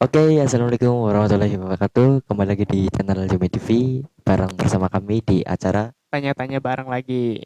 Oke, assalamualaikum warahmatullahi wabarakatuh. Kembali lagi di channel Jumi TV, bareng bersama kami di acara. Tanya-tanya bareng lagi.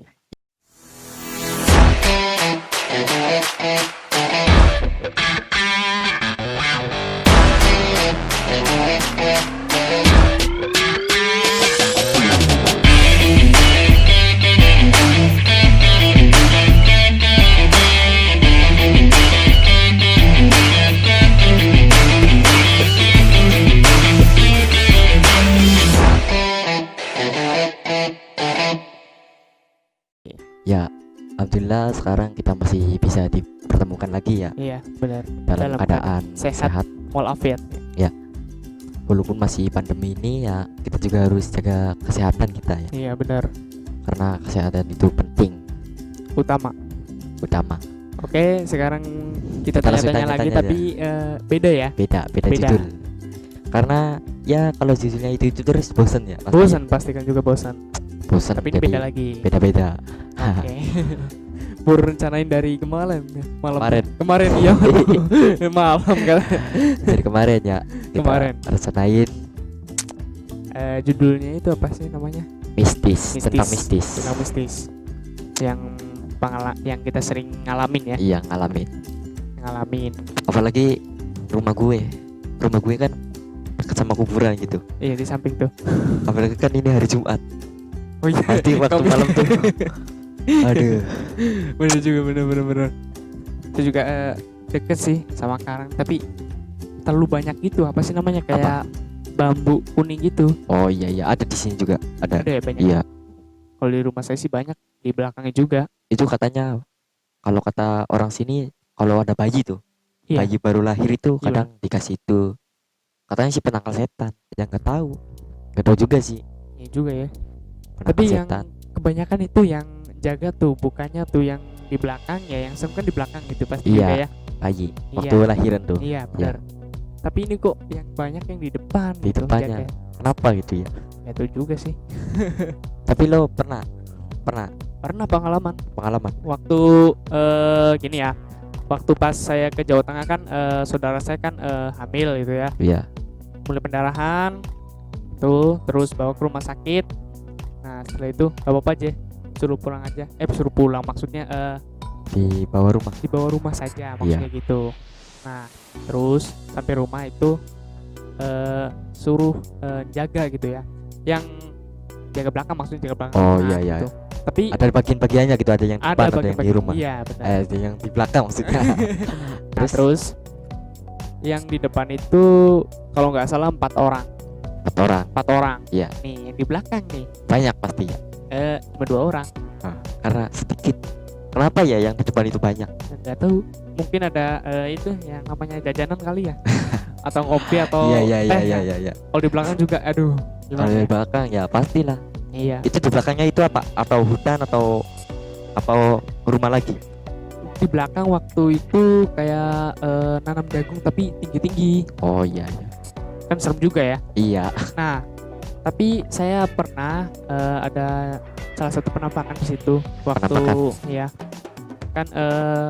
Ya, alhamdulillah sekarang kita masih bisa dipertemukan lagi ya Iya, benar. dalam Dalam keadaan sehat. sehat. Walafiat. Walaupun masih pandemi ini ya, kita juga harus jaga kesehatan kita ya, Iya, benar. karena kesehatan itu penting, Utama. utama. Oke, sekarang kita Kita langsung tanya-tanya lagi tanya-tanya tapi beda ya. Beda Beda. judul. Karena ya kalau judulnya itu terus bosan ya. pastinya. Bosan, pasti kan juga bosan. Bosan. Tapi ini jadi beda lagi. Beda-beda. Oke. Baru rencanain dari kemarin. Kemarin iya. Malam kan. Dari kemarin ya. Kita Kemarin. rencanain Judulnya itu apa sih namanya? mistis, tentang mistis. Tentang mistis. Yang kita sering ngalamin ya. Iya, ngalamin. Ngalamin. Apalagi rumah gue kan dekat sama kuburan gitu. Iya, di samping tuh. Apalagi kan ini hari Jumat, Oh iya. pasti waktu Kami- malam tuh. Aduh, bener juga, bener. Itu juga deket sih sama Karang, tapi terlalu banyak gitu. Apa sih namanya, kayak bambu kuning gitu. oh iya ada di sini juga ada. Ada ya banyak. Iya, Kalau di rumah saya sih banyak, di belakangnya juga. itu katanya kalau kata orang sini kalau ada bayi tuh, Iya. bayi baru lahir itu Iya. kadang dikasih itu. Katanya sih penangkal setan. Yang nggak tahu juga sih. Iya juga ya. Penangkal Tapi yang setan. kebanyakan itu yang jaga tuh, bukannya tuh yang di belakang ya, yang serem kan di belakang gitu pasti Iya. juga ya. Bayi Iya. waktu lahiran tuh. Iya benar. Tapi ini kok yang banyak yang di depan Di gitu, depannya. jaga. Kenapa gitu ya? Ya itu juga sih. Tapi lo pernah Pernah pengalaman pengalaman? waktu gini ya. Waktu pas saya ke Jawa Tengah kan, saudara saya kan hamil gitu ya. Iya. Mulai pendarahan tuh, terus bawa ke rumah sakit. Nah setelah itu gak apa-apa aja, suruh pulang aja. Suruh pulang maksudnya, Di bawah rumah. di bawah rumah saja maksudnya gitu. Nah terus sampai rumah itu suruh jaga gitu ya, yang jaga belakang, maksudnya jaga belakang Oh, rumah iya. gitu. Tapi Ada bagian-bagiannya gitu, ada yang depan, ada yang di bagian-bagian- rumah. iya benar. Ada yang di belakang maksudnya. Nah, terus yang di depan itu kalau nggak salah 4 orang. 4 orang. Iya. Nih yang di belakang nih Banyak pasti ya. cuma 2 orang. Karena sedikit. Kenapa ya yang di depan itu banyak? Nggak tahu, mungkin ada itu yang namanya jajanan kali ya. Atau ngopi atau Iya. teh ya. Kalau di belakang juga aduh Kalau gimana di ya? belakang ya pastilah. Iya, Itu di belakangnya itu apa? Atau hutan atau rumah lagi? di belakang waktu itu kayak nanam jagung tapi tinggi-tinggi, Oh iya. kan serem juga ya. Iya. Nah tapi saya pernah ada salah satu penampakan di situ waktu ya kan,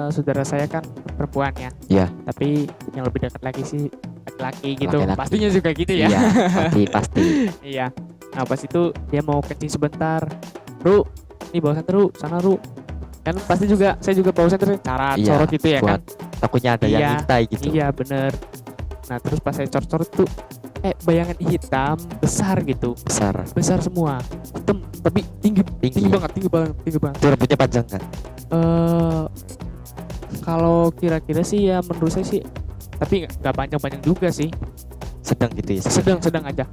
saudara saya kan perempuan ya. Iya. Tapi yang lebih dekat lagi sih laki-laki gitu. Laki-laki. Pastinya juga gitu ya. Iya, pasti. Iya. Nah pas itu dia mau kencing sebentar, Ru, nih bawa senter Ru, sana Ru. Kan pasti juga saya juga bawa senter, cara Iya, corot gitu ya kan. buat takutnya ada yang Iya, mintai gitu. Iya bener. Nah terus pas saya corot tuh bayangan hitam besar gitu, besar semua, hitam tapi tinggi Tinggi banget. Itu rambutnya panjang kan? Kalau kira-kira sih ya menurut saya sih, tapi nggak panjang-panjang juga sih, Sedang gitu ya. sedang aja.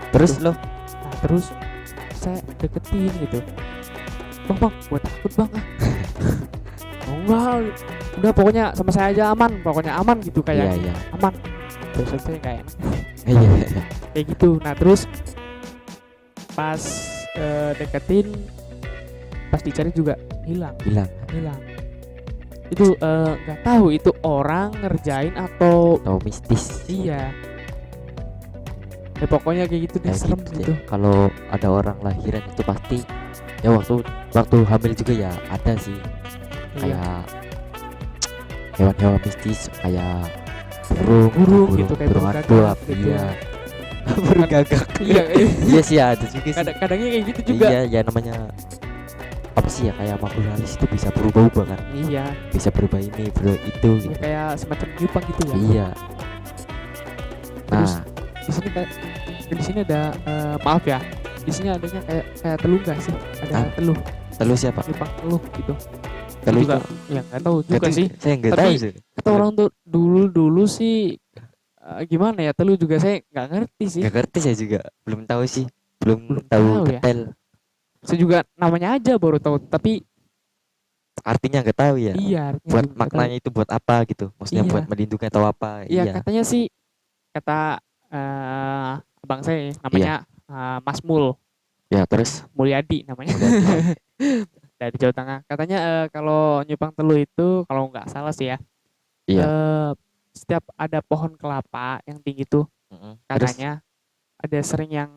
Terus lo Nah terus saya deketin gitu, bang gue takut bang oh enggak, udah pokoknya sama saya aja aman gitu, kayak Iya. aman. Terus saya kayak enak Iya. kayak gitu. Nah terus pas deketin, pas dicari juga hilang. Bilang Itu nggak tahu itu orang ngerjain atau atau mistis. iya. Ya pokoknya kayak gitu deh, Kayak serem gitu gitu. deh. Kalau ada orang lahiran itu pasti ya waktu hamil juga ya ada sih Iya. kayak hewan-hewan mistis kayak burung gitu, kayak burung burung hantu gagak gitu. iya. Burung gagak. Iya, Iya sih ada juga sih. kadang-kadangnya kayak gitu juga. Iya ya namanya apa sih ya, kayak makhluk halus itu bisa berubah-ubah kan, Iya, bisa berubah ini berubah itu ya gitu. kayak semacam nyupang gitu ya. Iya. Terus Nah, di sini kayak di sini ada maaf ya. Di sini adanya kayak teluh nggak sih? Ada Hah? teluh, telur siapa? nyupang teluh gitu. Telur Juga itu ya nggak tahu juga nggak sih. saya nggak Tapi tahu sih. kata orang tuh dulu sih gimana ya, teluh juga saya nggak ngerti sih. Nggak ngerti saya juga, belum tahu sih, belum Belum tahu tahu ya. detail Saya juga namanya aja baru tahu, tapi artinya nggak tahu ya. iya artinya Buat juga nggak tahu. maknanya itu buat apa gitu, maksudnya Iya. buat melindungi atau apa. Iya Iya katanya sih, kata abang saya namanya Mas Mul ya terus Mulyadi namanya. udah Dari Jawa Tengah. Katanya kalau nyupang teluh itu kalau nggak salah sih ya, iya. eh, setiap ada pohon kelapa yang tinggi tuh Terus katanya ada sering yang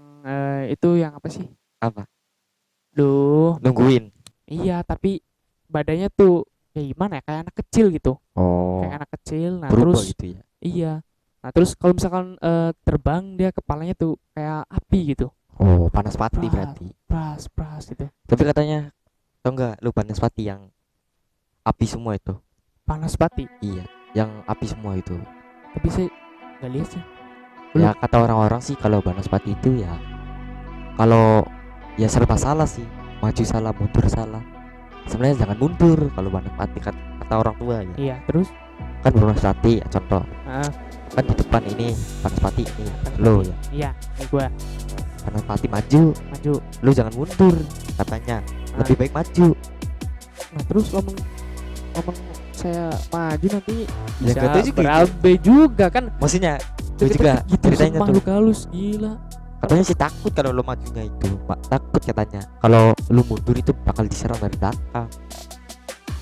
itu yang apa sih? apa, Duh, nungguin. iya tapi badannya tuh kayak gimana ya? Kayak anak kecil gitu. Oh, Kayak anak kecil. Nah, berubah terus gitu ya. iya. Nah, terus kalau misalkan terbang dia kepalanya tuh kayak api gitu. Oh, panas pati Pras, berarti. pras gitu. Tapi katanya tau nggak lu panas pati yang api semua itu. Panas pati. Iya, yang api semua itu. Tapi saya nggak lihat sih. Ya kata orang-orang sih kalau Banaspati itu ya, kalau ya serba salah sih, maju salah mundur salah. Sebenarnya jangan mundur kalau Banaspati, kata orang tua ya. Iya, terus Kan Banaspati ya, contoh ah, kan di depan ini Banaspati ini Banaspati. lo ya, Iya, ini gua Banaspati maju, maju. lu jangan mundur katanya, lebih baik maju. Nah, terus ngomong saya maju nanti Ya, bisa nggak tahu juga berabe juga kan. Maksudnya gue juga Gitu ceritanya tuh makhluk halus gila. katanya sih takut kalau lo majunya itu, takut katanya kalau lu mundur itu bakal diserang dari belakang.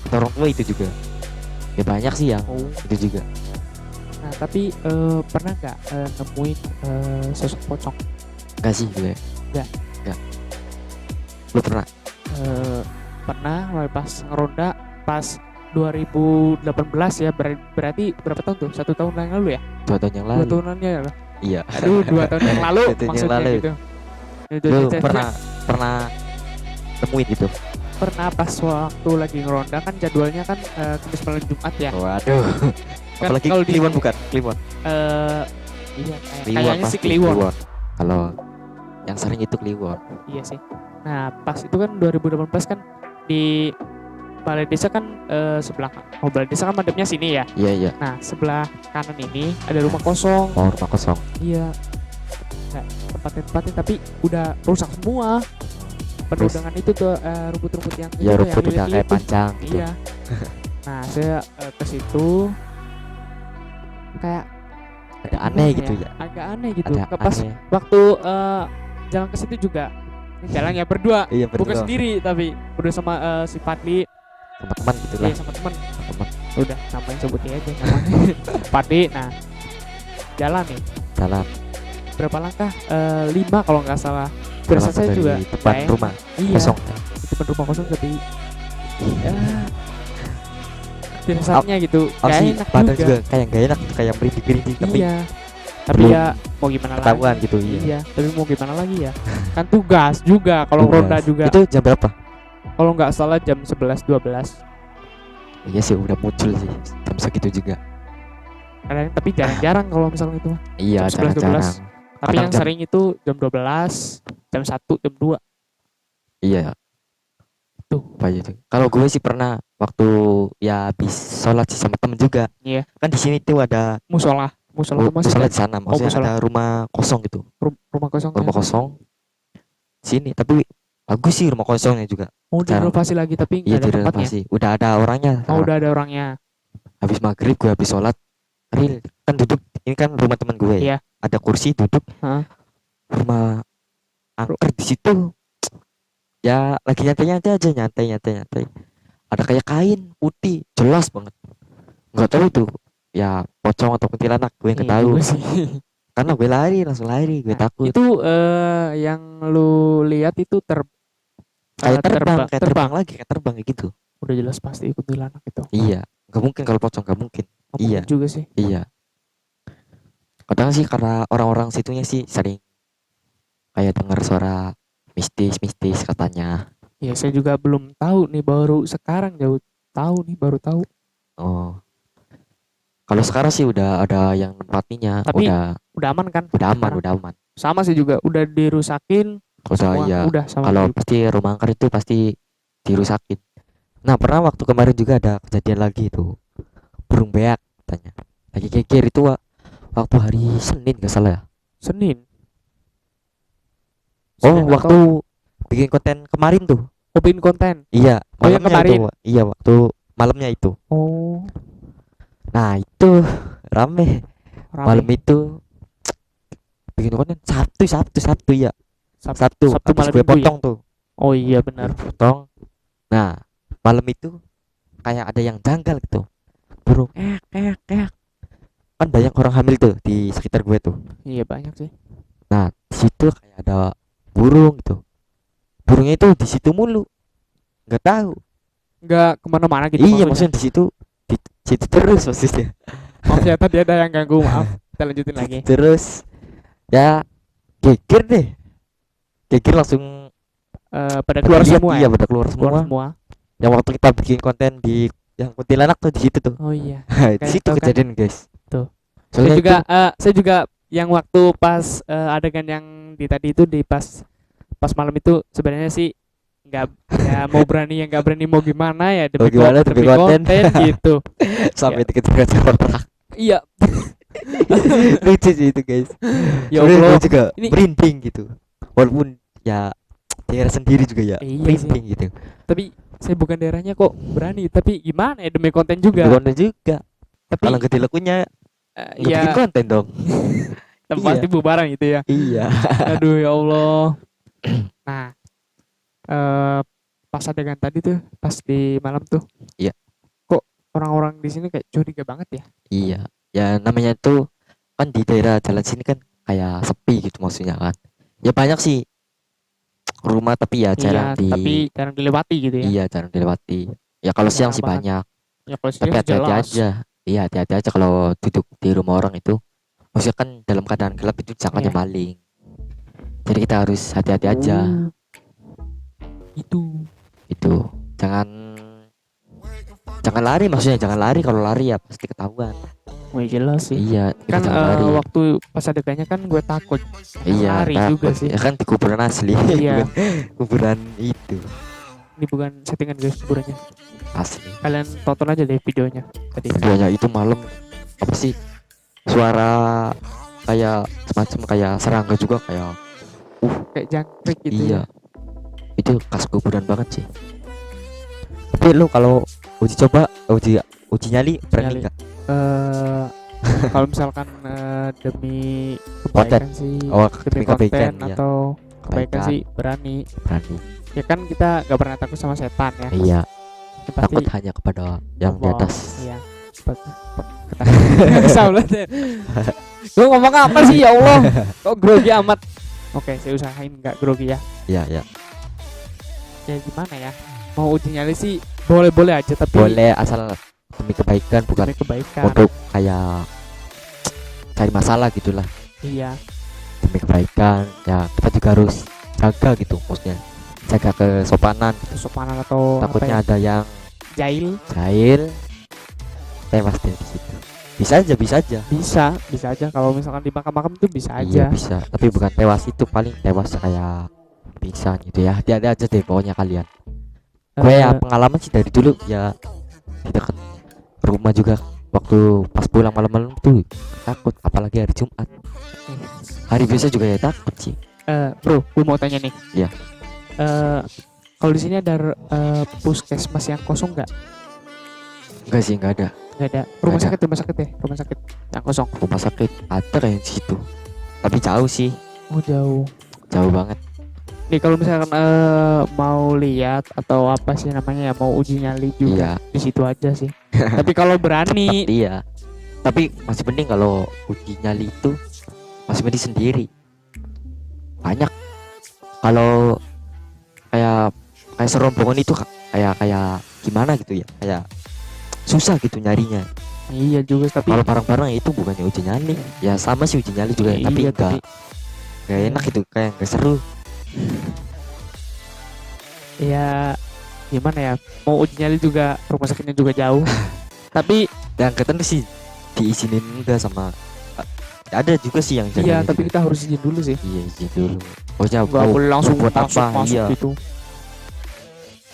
Kata orang tua itu juga ya, banyak sih yang Oh. itu juga. Nah, tapi pernah nggak nemuin sosok pocong? Enggak sih gue. Nggak. Lu pernah? Pernah pas ngeronda pas 2018 ya, berarti berapa tahun tuh? 1 tahun yang lalu ya? 2 tahun yang 2 lalu. tahunan ya? Iya. Aduh, 2 tahun yang lalu 2 tahun yang maksudnya lalu. gitu. Lu pernah temuin gitu? Pernah pas waktu lagi ngeronda kan jadwalnya kan Kamis malam Jumat ya. Waduh. Kan Apalagi kalau di- Kliwon bukan? Kliwon. Iya Kliwon kayaknya pasti sih Kliwon. Kalau yang sering itu Kliwon. Iya sih. Nah, pas itu kan 2018 kan di Balai Desa kan sebelah Balai Desa kan madepnya sini ya. Iya iya. Nah, sebelah kanan ini ada rumah kosong. Oh, rumah kosong. Iya. Nggak tempatin tapi udah rusak semua. Penuh Terus? dengan itu tuh rumput-rumput yang Ya itu, rumput yang udah kayak lilit-lilit tuh. panjang gitu. Iya. Nah, saya ke situ kayak Ada aneh gimana gitu ya. Agak aneh gitu. Ada Pas aneh. waktu jalan ke situ juga jalannya berdua, Iya bukan berdua. sendiri tapi berdua sama si Fadli, Sama teman gitu lah. iya sama teman. Teman Udah namanya sebutin aja namanya. Fadli. Nah, jalan nih jalan. berapa langkah? 5 kalau nggak salah. Berasa saya Dari juga depan kayak- rumah iya, kosong. di depan rumah kosong tapi ya firasatnya gitu Oh gak sih, enak badan juga. juga kayak gak enak gitu, kayak merinding-merinding tapi Iya, tapi belum ya mau gimana lagi. ketahuan gitu. Iya. Iya, tapi mau gimana lagi ya, kan tugas juga kalau Tugas. ronda juga. Itu jam berapa? Kalau nggak salah jam 11-12 Iya sih udah muncul sih jam segitu juga. kadang, tapi jarang-jarang kalau misalnya itu mah. Iya Jam 11, jarang-jarang. Tapi Kadang yang jam- sering itu jam 12, jam 1, jam 2 Iya. tuh. Apa itu? Kalau gue sih pernah waktu ya habis sholat sih sama temen juga. Iya. Kan di sini tuh ada Musola tuh masih sholat ada. di sana. Maksudnya musola. ada rumah kosong gitu. Rumah kosong. Rumah kosong. Sini tapi bagus sih rumah kosongnya juga. Mau Sekarang- direnovasi lagi tapi Iya nggak ada tempatnya. direnovasi. Udah ada orangnya. Oh, Sekarang. udah ada orangnya. Habis maghrib gue habis sholat. Real kan duduk. Ini kan rumah teman gue. Iya. Ada kursi duduk. Heeh. Rumah angker di situ. Ya lagi nyantai-nyantai aja, nyantai. Ada kayak kain putih, jelas banget. Nggak tahu itu ya pocong atau kuntilanak, gue nggak Iya tahu. juga sih. Karena gue langsung lari, gue Nah, takut. itu yang lu lihat itu Kayak terbang, terbang. kayak terbang kayak gitu. Udah jelas pasti kuntilanak itu. Iya, nggak mungkin kalau pocong, nggak mungkin. Nggak Iya. mungkin juga sih. Iya. Kadang sih karena orang-orang situnya sih sering kayak dengar suara mistis-mistis katanya. Ya saya juga belum tahu nih, baru sekarang jauh tahu nih, baru tahu. Oh, kalau sekarang sih udah ada yang nempatinya, Tapi udah aman kan udah aman, sekarang? udah aman. Sama sih juga, udah dirusakin Udah semua, iya. udah sama Kalau juga. pasti rumah angker itu pasti dirusakin. Nah, pernah waktu kemarin juga ada kejadian lagi itu. Burung beak katanya. Lagi geger itu waktu hari Senin gak salah ya. Senin. Oh, Senin waktu atau bikin konten kemarin tuh. bikin konten. Iya, Oh, yang malamnya kemarin. itu. Iya, waktu malamnya itu. Oh, Nah, itu rame. Malam rame. itu bikin konten Sabtu ya. Sabtu Sabtu habis malam gue minggu ya. potong tuh. Oh iya Gue benar. potong. Nah, malam itu kayak ada yang janggal gitu. Burung kan banyak orang hamil tuh di sekitar gue tuh. Iya banyak sih. Nah, di situ kayak ada burung gitu. Burungnya itu di situ mulu. Nggak tahu. Nggak kemana-mana gitu Iya, maksudnya. maksudnya di situ terus maksudnya. Maaf ya tadi ada yang ganggu, maaf. Kita lanjutin lagi. Terus ya geger deh. Geger langsung Pada keluar lihat, semua iya ya. pada keluar Keluar semua. semua. Yang waktu kita bikin konten di yang kuntilanak tuh di situ tuh. Oh iya. Di Kayak situ tahu kan? kejadian, guys. Tuh. Soalnya Saya juga yang waktu pas adegan yang di tadi itu di pas malam itu sebenarnya sih nggak ya mau berani ya nggak berani mau gimana ya Mau gimana demi demi konten. konten gitu. sampai Ya. dikejar-kejar orang. Iya. Lucu sih itu, guys. Ya Sebenarnya Allah. gue juga Ini- merinding gitu. Walaupun ya daerah sendiri juga ya Iya merinding gitu. Tapi saya bukan daerahnya kok berani. Tapi gimana ya demi konten Demi juga. konten juga. Tapi Kalau gede lakunya nggak bikin ya konten dong. pasti bubaran gitu ya. Iya. Aduh ya Allah. Nah, pas adegan tadi tuh, pas di malam tuh. Iya. Kok orang-orang di sini kayak curiga banget ya? Iya. Ya namanya tuh kan di daerah jalan sini kan kayak sepi gitu maksudnya kan. Ya banyak sih rumah tapi ya jarang Iya, tapi jarang dilewati gitu ya. iya jarang dilewati. Ya kalau siang Jarang sih banget. banyak. Ya kalau Tapi sini hati-hati jelas. aja. Iya hati-hati aja kalau duduk di rumah orang itu. Maksudnya kan dalam keadaan gelap itu jangannya Iya. maling. Jadi kita harus hati-hati aja. Oh, Itu jangan lari, maksudnya jangan lari. Kalau lari ya pasti ketahuan. wah jelas sih. Iya kita Kan jangan lari. waktu pas adegannya kan gue takut. Iya lari takut. juga sih. Ya kan di kuburan asli. Iya. Bukan kuburan itu Ini bukan settingan guys kuburannya. asli. Kalian tonton aja deh videonya tadi. Videonya itu malam apa sih, suara kayak semacam kayak serangga juga kayak Kayak jangkrik gitu. iya Ya. itu khas kuburan banget sih. Tapi lu kalau uji nyali berani Nyali. nggak? Kalau misalkan demi kebaikan sih, Oh, demi demi kebaikan, konten iya. atau kebaikan Kebaikan. sih berani. Berani. Ya kan kita gak pernah takut sama setan ya. Iya, Yang pasti takut hanya kepada yang di Allah. atas. Iya. Saulat ya. Gue ngomong apa sih ya Allah? Kok grogi amat? Oke, saya usahain nggak grogi ya. Iya, iya. Ya gimana ya? Mau uji nyali sih boleh-boleh aja, tapi Boleh asal demi kebaikan, bukan demi kebaikan. untuk kayak cari masalah gitulah. Iya. Demi kebaikan ya kita juga harus jaga gitu, maksudnya jaga kesopanan. Kesopanan atau Takutnya apa ya? ada yang Jahil. jahil tewas di situ. Bisa aja. Bisa aja kalau misalkan di makam-makam itu bisa Iya aja. bisa, tapi bukan tewas, itu paling tewas kayak pingsan gitu ya. Hati-hati aja deh pokoknya kalian. Gue ya Eh, pengalaman sih dari dulu ya di dekat rumah juga, waktu pas pulang malam-malam tuh takut, apalagi hari Jumat. Hari biasa juga ya takut sih. bro, gue mau tanya nih. Iya. Kalau di sini ada puskesmas yang kosong nggak? Enggak sih, enggak ada. Nggak ada. Rumah Ada. sakit ya, rumah sakit yang kosong. Rumah sakit ada kayak di situ, tapi jauh sih, Oh jauh. jauh banget. Nih kalau misalkan mau lihat atau apa sih namanya ya, mau uji nyali juga Iya. di situ aja sih. Tapi kalau berani, Iya. Tapi masih mending kalau uji nyali itu masih mending sendiri. Banyak. Kalau kayak serombongan itu kayak gimana gitu ya? Kayak susah gitu nyarinya. Iya juga tapi Kalau bareng-bareng itu bukannya uji nyali, ya sama sih uji nyali juga, tapi iya, enggak enak gitu, kayak enggak seru. ya gimana ya, mau uji nyali juga rumah sakitnya juga jauh. Tapi Dan ketemu sih diizinin enggak sama ada juga sih yang iya, jaga tapi gitu. kita harus izin dulu sih, Iya izin dulu. Oh ya nggak boleh langsung buat masuk apa? masuk Iya. gitu.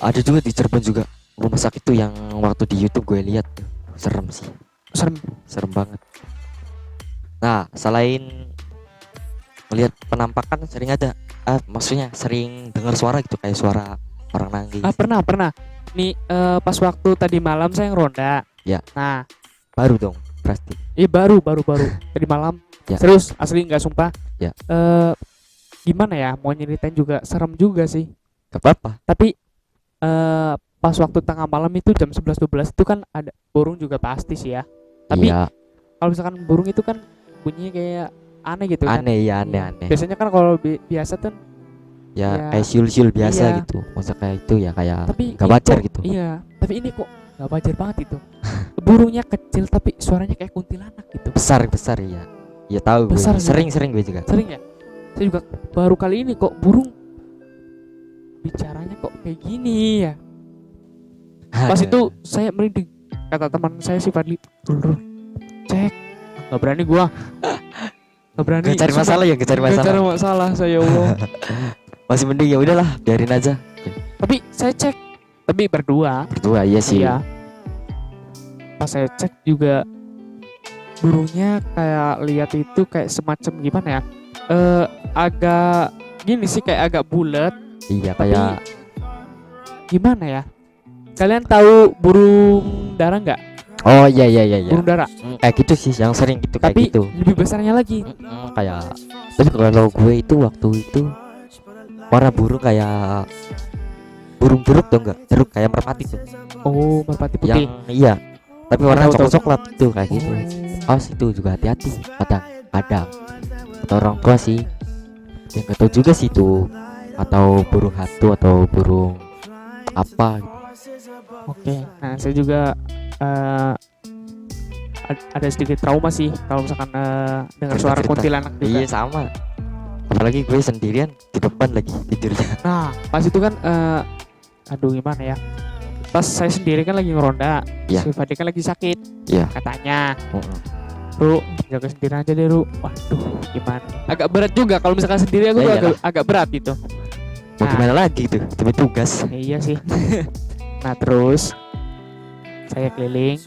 Ada juga di Cirebon juga rumah sakit tuh yang waktu di YouTube gue lihat tuh. Serem sih, Serem. serem banget. Nah, selain melihat penampakan sering ada maksudnya sering dengar suara gitu kayak suara orang nangis. Pernah nih, pas waktu tadi malam saya ngeronda Ya. nah Baru dong, pasti. baru tadi malam. Ya. Serius, asli nggak sumpah. Ya. Gimana ya, mau nyeritain juga serem juga sih. Gak apa-apa. Tapi pas waktu tengah malam itu jam 11-12 itu kan ada burung juga pasti sih ya. Tapi Iya, kalau misalkan burung itu kan bunyinya kayak aneh gitu kan. aneh ya, Iya. aneh. Biasanya kan kalau biasa tuh Ya, ya, kayak siul-siul biasa iya. gitu. Masa kayak itu ya kayak tapi gak ini wajar kok- gitu. Iya, tapi ini kok nggak wajar banget itu. Burungnya kecil tapi suaranya kayak kuntilanak gitu. Besar ya. Ya tahu gue. Besar juga. Sering gue juga. Sering ya? Saya juga baru kali ini kok burung bicaranya kok kayak gini ya. Pas Ada. itu saya merinding. Kata teman saya si Fadli, "Dulu cek." Nggak berani gua. Nggak berani. Gak cari Sumpah. masalah ya, gak cari Nggak masalah. cari masalah saya, Allah. Masih mending ya udahlah, biarin aja. Tapi saya cek, tapi berdua. Berdua iya sih. Iya. Pas saya cek juga burungnya kayak lihat itu kayak semacam gimana ya? Agak gini sih, kayak agak bulat. Iya Tapi kayak gimana ya? Kalian tahu burung dara nggak? oh iya. Burung dara. Kayak gitu sih yang sering gitu kayak Tapi gitu. lebih besarnya lagi. Kayak tapi kalau gue itu waktu itu warna burung kayak burung jeruk tuh enggak? Jeruk kayak merpati tuh. Oh, merpati putih. Yang iya. Tapi warna Tahu, tahu. coklat tuh kayak gitu. Awas itu juga hati-hati. Kadang atau orang tua sih. Yang gak tahu juga sih itu atau burung hantu atau burung apa gitu. Oke. Nah, saya juga ada sedikit trauma sih kalau misalkan dengar suara Cerita-cerita. kuntilanak juga. Iya sama. Apalagi gue sendirian di depan lagi tidurnya. Nah, pas itu kan aduh gimana ya? Pas saya sendiri kan lagi ngeronda, Iya. si Fadli kan lagi sakit. Iya. Katanya, Ru, jaga sendiri aja deh, Ru. Waduh, gimana? Agak berat juga kalau misalkan sendiri aku Ya tuh iyalah. agak berat gitu. Mau gimana lagi tuh? Demi tugas. Iya sih. Nah, terus saya keliling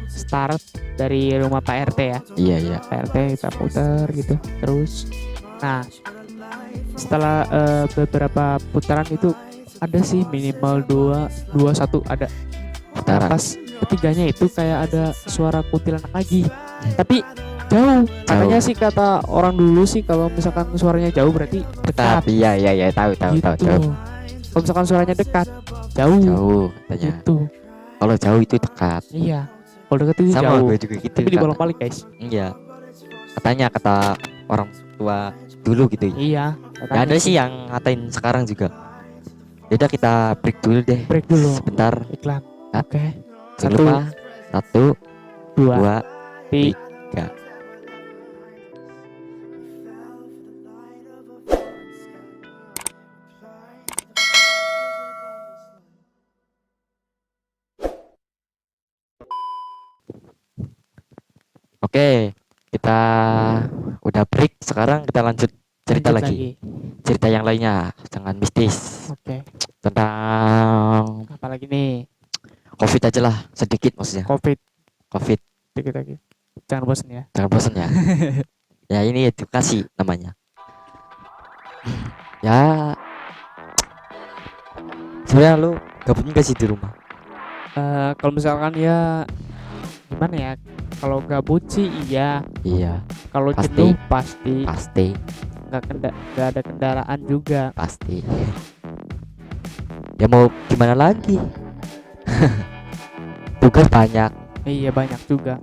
start dari rumah Pak RT ya. Iya. Pak RT kita putar gitu. Terus nah, setelah beberapa putaran itu ada sih minimal 2 1 ada. Putaran. Pas ketiganya itu kayak ada suara kuntilanak lagi. Tapi jauh. Katanya sih, kata orang dulu sih kalau misalkan suaranya jauh berarti dekat. Tapi iya tahu Gitu. Kalau misalkan suaranya dekat, jauh. Jauh katanya. Gitu. Kalau jauh itu dekat. Iya. Kalau dekat itu Sama jauh. gue juga gitu. Tapi dibolak-balik, guys. Iya. Katanya kata orang tua dulu gitu ya. Iya. Ya ada sih yang ngatain sekarang juga. Yaudah kita break dulu deh. Break dulu. Sebentar. Iklan. Ah. Oke. Jangan lupa. 1, 2, 2, 3. 3. Oke, kita udah break. Sekarang kita lanjut cerita Lanjut lagi. Cerita yang lainnya, jangan mistis. Oke. Tentang Apalagi nih? COVID aja lah, sedikit maksudnya. COVID. COVID, Dikit lagi. Jangan bosan ya. jangan bosan ya. Ya ini edukasi namanya. Ya, sebenarnya lu gabutnya gak sih di rumah? Kalau misalkan ya gimana ya? Kalau gabut sih iya. Iya, Kalau Pasti. jenuh pasti. pasti, Nggak ada kendaraan juga. pasti. Ya mau gimana lagi? Tugas banyak, Iya, banyak juga.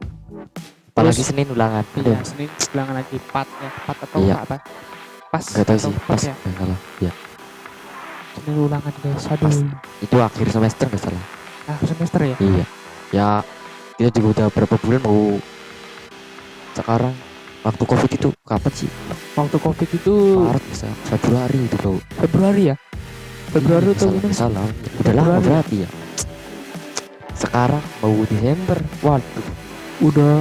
apalagi Terus- Senin ulangan. Iya, Senin ulangan lagi 4 ya. 4 atau Iya. apa? Pas. Gak tahu atau sih, 4 pas ya. nggak salah. Ya, Senin ulangan guys. Aduh. Pas. itu akhir semester nggak salah. Nah, semester ya. Iya, ya Kita juga udah berapa bulan mau sekarang. Waktu covid itu kapan sih? Waktu covid itu Maret bisa Februari itu tau. Februari ya. Februari tuh Iya, salah. Udah lama Februari. berarti ya. Sekarang mau Desember. Waduh, udah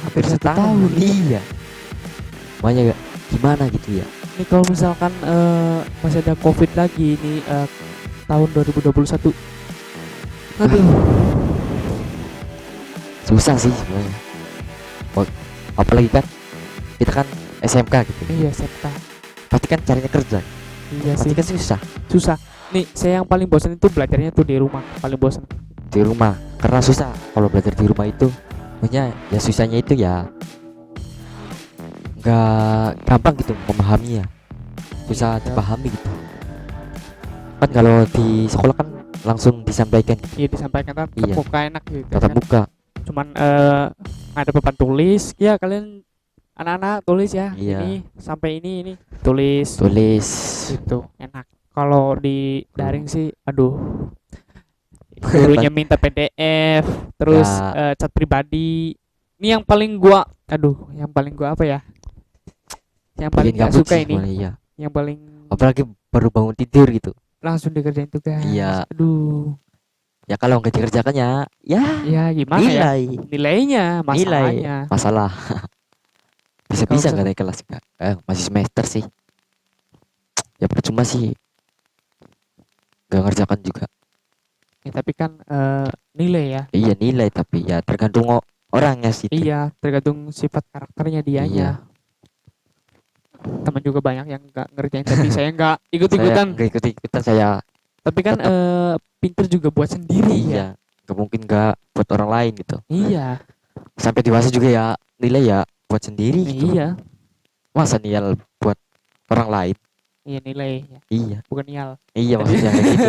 hampir hampir 1 tahun. Iya. Makanya gimana gitu ya. Ini kalau misalkan masih ada covid lagi ini tahun 2021. Aduh. Susah sih sebenarnya. Apalagi kan kita kan SMK gitu. Iya, SMK. Pasti kan carinya kerja. Iya Pasti sih. kan susah Susah. Nih, saya yang paling bosan itu belajarnya tuh di rumah. Paling bosan. di rumah karena susah. Kalau belajar di rumah itu punya ya susahnya itu ya nggak gampang gitu memahami ya. Susah dipahami gitu. Kan kalau di sekolah kan langsung disampaikan Iya, disampaikan kan Iya. muka enak gitu. tatap kan. muka. Cuman ada papan tulis. Ya, kalian anak-anak tulis ya. Iya. Ini sampai ini tulis. Tulis. Gitu, enak. Kalau di daring sih aduh. Gurunya minta PDF, terus Ya. chat pribadi. Ini yang paling gua apa ya? Yang paling Bikin gak gabut suka sih ini. sebenarnya, iya. Yang paling Apalagi baru bangun tidur gitu. langsung dikerjain tugas. Iya. Aduh. Ya kalau nggak dikerjakan ya Ya gimana ya? nilai. Nilainya, Nilai masalahnya. masalah. Bisa-bisa Kalau nggak naik kelas nggak? Masih semester sih. Ya percuma sih. Nggak ngerjakan juga. Ya, tapi kan nilai ya. Iya nilai tapi ya tergantung orangnya sih. Iya, tergantung sifat karakternya dianya. Iya. Teman juga banyak yang nggak ngerjain tapi saya nggak ikut-ikutan. Nggak ikut-ikutan saya. Tapi kan tetap. pinter juga buat sendiri ya. Iya. Nggak mungkin nggak buat orang lain gitu. Iya. Sampai dewasa juga ya nilai ya buat sendiri gitu. Iya. Masa nilai buat orang lain? Iya, nilai ya. Iya. Bukan nial. Iya maksudnya kayak gitu.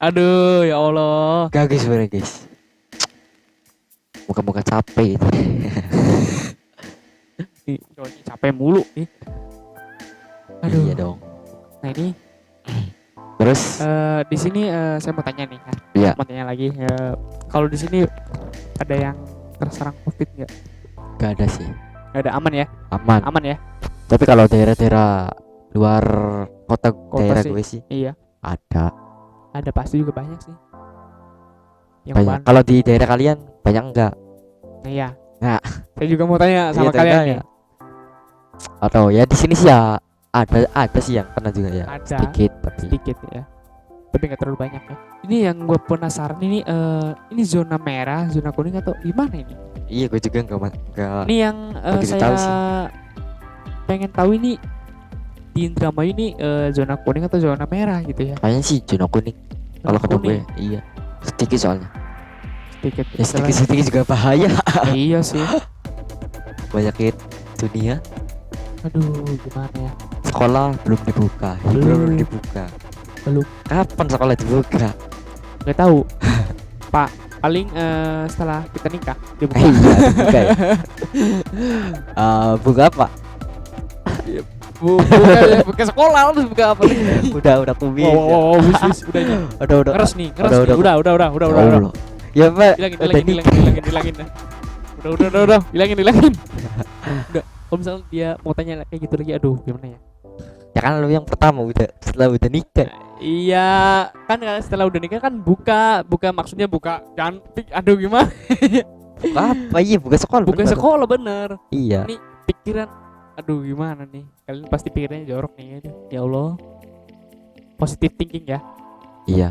Aduh, ya Allah. Gak guys sebenarnya guys. Muka-muka capek itu. Ih, cowoknya capek mulu nih. Aduh. Iya dong. Nah, ini Terus di sini saya mau tanya nih ya. Iya. Mau tanya lagi. Kalau di sini ada yang terserang Covid nggak? gak ada sih. Nggak ada, aman ya? Aman. Aman ya? Tapi kalau daerah-daerah luar kota, daerah sih. gue sih Iya. ada Ada pasti juga banyak sih. Yang banyak. Kalau di daerah kalian banyak enggak? Nah, iya. Nah. Saya juga mau tanya sama Iya, kalian tanya. nih. Atau ya di sini sih ya ada sih yang pernah juga ya. Ada. Sedikit tapi Sedikit ya. Tapi nggak terlalu banyak ya. Ini yang gue penasaran ini zona merah, zona kuning atau gimana ini? iya gue juga enggak Ini yang begitu saya tahu sih. pengen tahu ini di Indramayu ini zona kuning atau zona merah gitu ya? kayaknya sih zona kuning. Kalau kata gue kuning. iya. Sedikit soalnya. Sedikit. Ya sedikit juga bahaya. Iya sih. Banyakin dunia. Aduh, gimana ya? Sekolah belum dibuka. Belum. dibuka. Belum. Kapan sekolah dibuka? Nggak tahu. Pak, paling setelah kita nikah dibuka. Iya dibuka ya. Buka apa? Buka sekolah terus buka apa nih? udah kumis. Wow, wis udah ini. Udah. Ngeres nih. Udah. Udah. Ya Pak. Hilangin. Udah. Hilangin. Udah. Kalau misalnya dia mau tanya kayak gitu lagi, aduh gimana ya? Ya kan lu yang pertama setelah udah nikah. Iya, kan setelah udah nikah kan buka maksudnya buka cantik. Aduh gimana? Apa iya buka sekolah? Buka bener. sekolah bener. Iya. Ini pikiran, aduh gimana nih? Kalian pasti pikirannya jorok nih. Aduh, ya Allah. Positive thinking ya. Iya.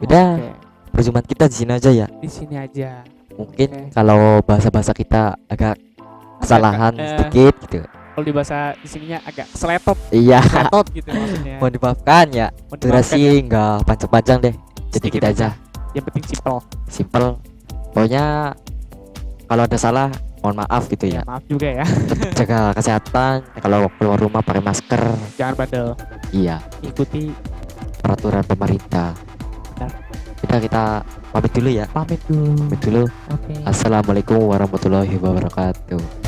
Udah. Oke, Perjumpaan kita di sini aja ya. di sini aja. Mungkin Oke. kalau bahasa-bahasa kita agak kesalahan Agak, sedikit gitu. Kalau di bahasa di sininya agak seletot, Iya. seletot gitu maksudnya. Mohon dimaafkan ya. Mohon Durasi dimaafkan ya. enggak panjang-panjang deh. Jadi Sedikit kita aja. Yang penting simple. Simple. Pokoknya kalau ada salah mohon maaf gitu Ya, ya. maaf juga ya. Jaga kesehatan. Kalau keluar rumah pakai masker. Jangan bandel. Iya. Ikuti Peraturan pemerintah. Benar. Kita pamit dulu ya. pamit dulu. Pamit dulu. Oke. Assalamualaikum warahmatullahi wabarakatuh.